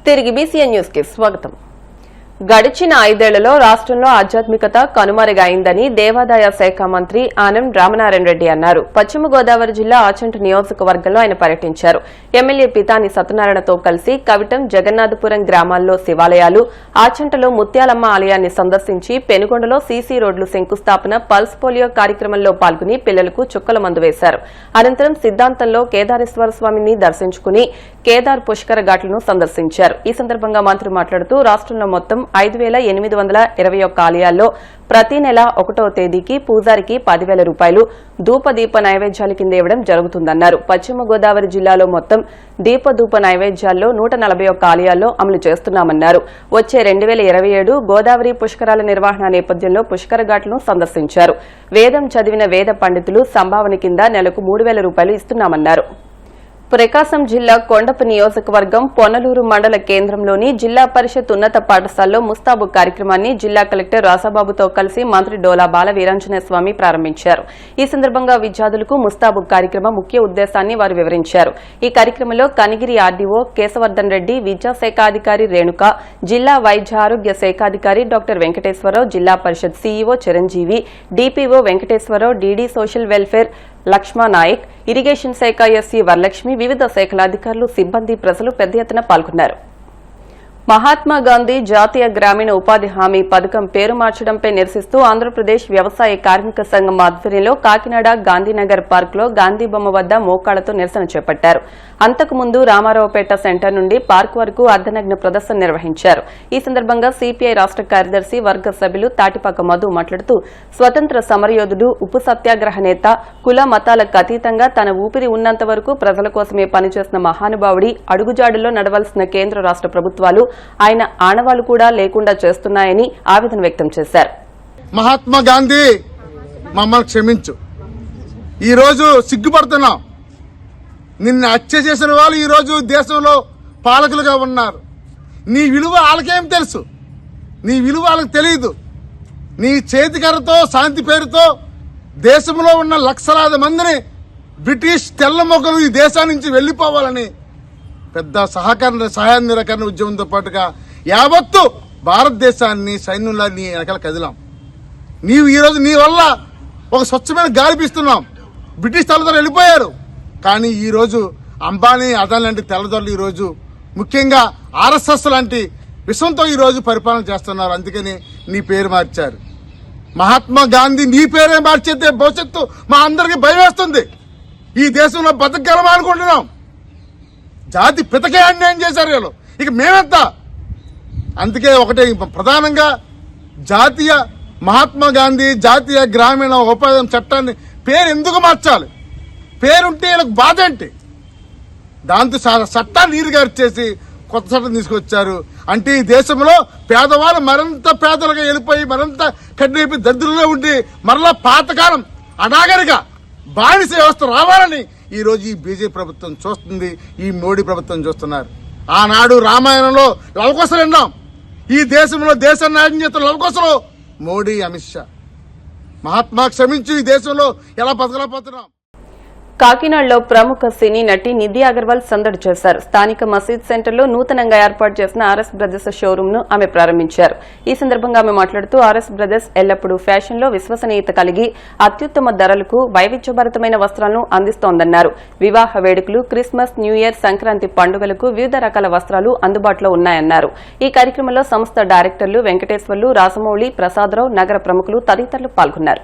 తిరిగి BCN news కి స్వాగతం. గడిచిన 5 ఏళ్లలో రాష్ట్రంలో ఆధ్యాత్మికత కనుమరుగైందని దేవాదాయ శాఖ మంత్రి ఆనం రామనారాయణ రెడ్డి అన్నారు. పశ్చిమ గోదావరి జిల్లా ఆచంట నియోజకవర్గంలో ఆయన పర్యటించారు. ఎమ్మెల్యే పితాని సత్యనారాయణతో కలిసి కవిటం, జగన్నాథపురం గ్రామాల్లో శివాలయాలు, ఆచంటలో ముత్యాలమ్మ ఆలయాన్ని సందర్శించి పెనుగొండలో సీసీ రోడ్లు శంకుస్థాపన, పల్స్ పోలియో కార్యక్రమంలో పాల్గొని పిల్లలకు చుక్కల మందు వేశారు. అనంతరం సిద్ధాంతంలో కేదారేశ్వర స్వామిని దర్శించుకుని కేదార్ పుష్కర ఘాట్లను సందర్శించారు. ఈ సందర్భంగా మంత్రి మాట్లాడుతూ రాష్ట్రంలో మొత్తం 5,821 ఆలయాల్లో ప్రతి నెల 1వ తేదీకి పూజారికి 10,000 రూపాయలు ధూపదీప నైవేద్యాల కింద ఇవ్వడం జరుగుతుందన్నారు. పశ్చిమ గోదావరి జిల్లాలో మొత్తం దీపధూప నైవేద్యాల్లో 141 ఆలయాల్లో అమలు చేస్తున్నామన్నారు. వచ్చే 2027 గోదావరి పుష్కరాల నిర్వహణ నేపథ్యంలో పుష్కర ఘాట్లను సందర్శించారు. వేదం చదివిన వేద పండితులు సంభావన కింద నెలకు 3,000 రూపాయలు ఇస్తున్నామన్నారు. ప్రకాశం జిల్లా కొండప నియోజకవర్గం పొన్నలూరు మండల కేంద్రంలోని జిల్లా పరిషత్ ఉన్నత పాఠశాలలో ముస్తాబు కార్యక్రమాన్ని జిల్లా కలెక్టర్ రాసాబాబుతో కలిసి మంత్రి డోలా బాల వీరాంజనేయ స్వామి ప్రారంభించారు. ఈ సందర్భంగా విద్యార్థులకు ముస్తాబు కార్యక్రమం ముఖ్య ఉద్దేశాన్ని వారు వివరించారు. ఈ కార్యక్రమంలో కనిగిరి ఆర్డీఓ కేశవర్ధన్ రెడ్డి, విద్యాశాఖాధికారి రేణుక, జిల్లా వైద్య ఆరోగ్య శాఖాధికారి doctor Venkateswararao, Zilla Parishad CEO Chiranjeevi, DPO Venkateswararao, DD social welfare Lakshma Naik, irrigation శాఖ ఎస్సీ వరలక్ష్మి, వివిధ శాఖల అధికారులు, సిబ్బంది, ప్రజలు పెద్ద ఎత్తున పాల్గొన్నారు. మహాత్మాగాంధీ జాతీయ గ్రామీణ ఉపాధి హామీ పథకం పేరు మార్చడంపై నిరసిస్తూ ఆంధ్రప్రదేశ్ వ్యవసాయ కార్మిక సంఘం ఆధ్వర్యంలో కాకినాడ గాంధీనగర్ పార్కులో గాంధీ బొమ్మ వద్ద మోకాళ్లతో నిరసన చేపట్టారు. అంతకుముందు రామారావుపేట సెంటర్ నుండి పార్క్ వరకు అర్ధనగ్న ప్రదర్శన నిర్వహించారు. ఈ సందర్భంగా సిపిఐ రాష్ట్ర కార్యదర్శి వర్గ సభ్యులు తాటిపాక మధు మాట్లాడుతూ స్వతంత్ర సమరయోధుడు, ఉప్పు సత్యాగ్రహ నేత, కుల మతాలకు అతీతంగా తన ఊపిరి ఉన్నంత వరకు ప్రజల కోసమే పనిచేసిన మహానుభావుడి అడుగుజాడుల్లో నడవలసిన కేంద్ర రాష్ట్ర ప్రభుత్వాలు ఆయన ఆనవాళ్లు కూడా లేకుండా చేస్తున్నాయని ఆవేదన వ్యక్తం చేశారు. మహాత్మా గాంధీ మమ్మల్ని క్షమించు, ఈరోజు సిగ్గుపడుతున్నాం. నిన్ను హత్య చేసిన వాళ్ళు ఈరోజు దేశంలో పాలకులుగా ఉన్నారు. నీ విలువ వాళ్ళకేం తెలుసు? నీ విలువ వాళ్ళకి తెలియదు. నీ చేతికరతో శాంతి పేరుతో దేశంలో ఉన్న లక్షలాది మందిని బ్రిటిష్ తెల్ల మొగ్గలు ఈ దేశం నుంచి వెళ్లిపోవాలని పెద్ద సహాయ నిరాకరణ ఉద్యమంతో పాటుగా యావత్తు భారతదేశాన్ని సైన్యంలో నీ వెనకాల కదిలాం. నీవు ఈరోజు నీ వల్ల ఒక స్వచ్ఛమైన గాలి పీస్తున్నాం. బ్రిటిష్ తెల్లదొరలు వెళ్ళిపోయారు, కానీ ఈరోజు అంబానీ, అదాని లాంటి తెల్లదొరలు ఈరోజు ముఖ్యంగా ఆర్ఎస్ఎస్ లాంటి విషయంతో ఈరోజు పరిపాలన చేస్తున్నారు. అందుకని నీ పేరు మార్చారు. మహాత్మా గాంధీ నీ పేరే మార్చేస్తే భవిష్యత్తు మా అందరికీ భయం వేస్తుంది. ఈ దేశంలో బతకగలమా అనుకుంటున్నాం. జాతి పితకే అన్యాయం చేశారు వీళ్ళు, ఇక మేమెంత. అందుకే ఒకటే ప్రధానంగా జాతీయ మహాత్మా గాంధీ జాతీయ గ్రామీణ ఉపాధి చట్టాన్ని పేరు ఎందుకు మార్చాలి? పేరుంటే వీళ్ళకి బాధ ఏంటి? దాంతో చట్టాన్ని నీరుగార్చేసి కొత్త చట్టం తీసుకొచ్చారు. అంటే ఈ దేశంలో పేదవాళ్ళు మరింత పేదలుగా వెళ్ళిపోయి మరింత కఠినైపోయి దరిద్రంలో ఉండి మరలా పాతకాలం అనాగరిక బానిస వ్యవస్థ రావాలని ఈ రోజు ఈ బీజేపీ ప్రభుత్వం చూస్తుంది, ఈ మోడీ ప్రభుత్వం చూస్తున్నారు. ఆనాడు రామాయణంలో లవకోసలు విన్నాం. ఈ దేశంలో దేశ నాయకత్వం చేస్తున్న లవకోసలు మోడీ, అమిత్ షా. మహాత్మా క్షమించి ఈ దేశంలో ఎలా బతకలేకపోతున్నాం. కాకినాడలో ప్రముఖ సినీ నటి నిధి అగర్వాల్ సందడి చేశారు. స్థానిక మసీద్ సెంటర్లో నూతనంగా ఏర్పాటు చేసిన ఆర్ఎస్ బ్రదర్స్ షోరూమ్ ను ఆమె ప్రారంభించారు. ఈ సందర్భంగా ఆమె మాట్లాడుతూ ఆర్ఎస్ బ్రదర్స్ ఎల్లప్పుడూ ఫ్యాషన్ లో విశ్వసనీయత కలిగి అత్యుత్తమ ధరలకు వైవిధ్యభరితమైన వస్త్రాలను అందిస్తోందన్నారు. వివాహ వేడుకలు, క్రిస్మస్, న్యూ ఇయర్, సంక్రాంతి పండుగలకు వివిధ రకాల వస్త్రాలు అందుబాటులో ఉన్నాయన్నారు. ఈ కార్యక్రమంలో సంస్థ డైరెక్టర్లు వెంకటేశ్వర్లు, రాసమౌళి, ప్రసాదరావు, నగర ప్రముఖులు తదితరులు పాల్గొన్నారు.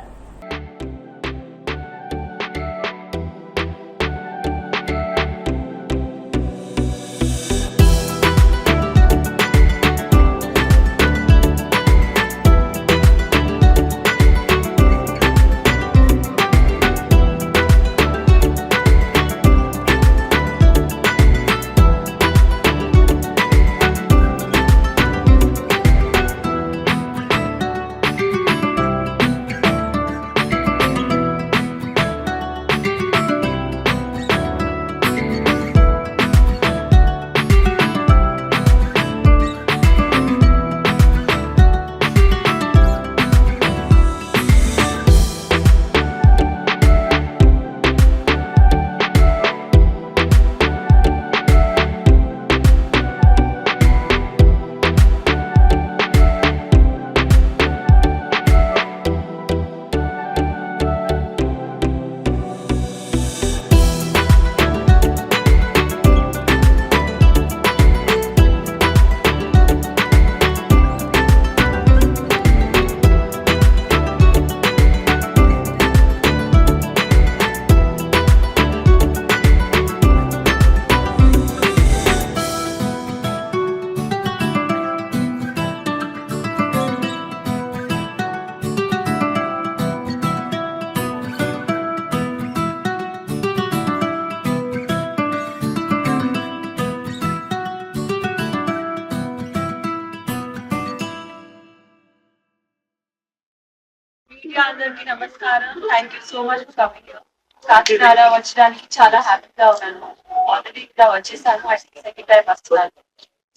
మీడియా అందరికి నమస్కారం. Thank you so much for coming here. Kakinada వచ్చడానికి చాలా హ్యాపీగా ఉన్నాను. ఆల్రెడీ ఇక్కడ వచ్చేసాను. సెకండ్ టైం వస్తున్నాను.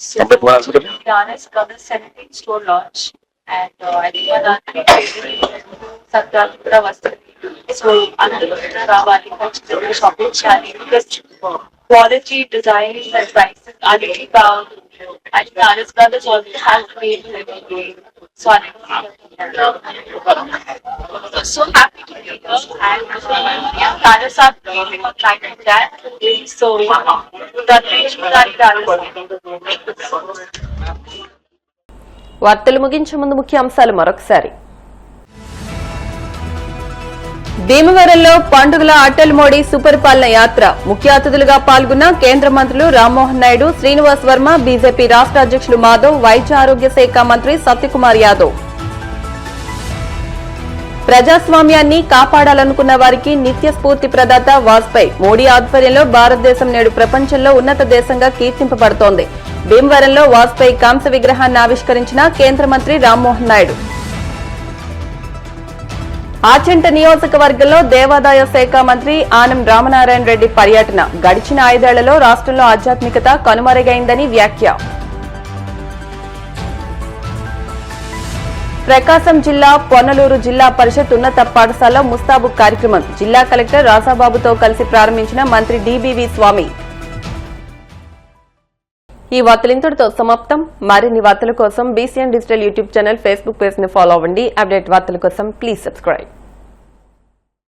సో ఆనెస్ట్ కమర్ 17 store launch and I think మన సంక్రాంతి కూడా వస్తుంది. సో అందరూ కూడా రావాలి, ఖచ్చితంగా షాపింగ్ చేయాలి. Because quality, design and prices అన్నిటి బాగుంటుంది. I think Anas Brothers already has created everything. So I'm so happy to be here and yeah, Anas are creating a track like that. So that makes me very Anas. వార్తలు ముగించే ముందు ముఖ్య అంశాలు మరొకసారి. భీమవరంలో పండుగల అటల్ మోడీ సుపరిపాలన యాత్ర ముఖ్య అతిథులుగా పాల్గొన్న కేంద్ర మంత్రులు రామ్మోహన్ నాయుడు, శ్రీనివాస్ వర్మ, బీజేపీ రాష్ట్ర అధ్యక్షులు మాధవ్, వైద్య ఆరోగ్య శాఖ మంత్రి సత్యకుమార్ యాదవ్. ప్రజాస్వామ్యాన్ని కాపాడాలనుకున్న వారికి నిత్య స్ఫూర్తి ప్రదాత వాజ్పేయి. మోడీ ఆధ్వర్యంలో భారతదేశం నేడు ప్రపంచంలో ఉన్నత దేశంగా కీర్తింపబడుతోంది. భీమవరంలో వాజ్పేయి కాంస్య విగ్రహాన్ని ఆవిష్కరించిన కేంద్ర మంత్రి రామ్మోహన్ నాయుడు. ఆచంట నియోజకవర్గంలో దేవాదాయ శాఖ మంత్రి ఆనం రామనారాయణ రెడ్డి పర్యటన. గడిచిన 5 ఏళ్లలో రాష్ట్రంలో ఆధ్యాత్మికత కనుమరుగైందని వ్యాఖ్య. ప్రకాశం జిల్లా పొన్నలూరు జిల్లా పరిషత్ ఉన్నత పాఠశాల ముస్తాబు కార్యక్రమం జిల్లా కలెక్టర్ రాజాబాబుతో కలిసి ప్రారంభించిన మంత్రి డిబివి స్వామి. ఈ వార్తలు ఇంతటితో సమాప్తం. మరిన్ని వార్తల కోసం BCN digital YouTube channel, Facebook page ని ఫాలో అవ్వండి. అప్డేట్ వార్తల కోసం ప్లీజ్ సబ్స్క్రైబ్.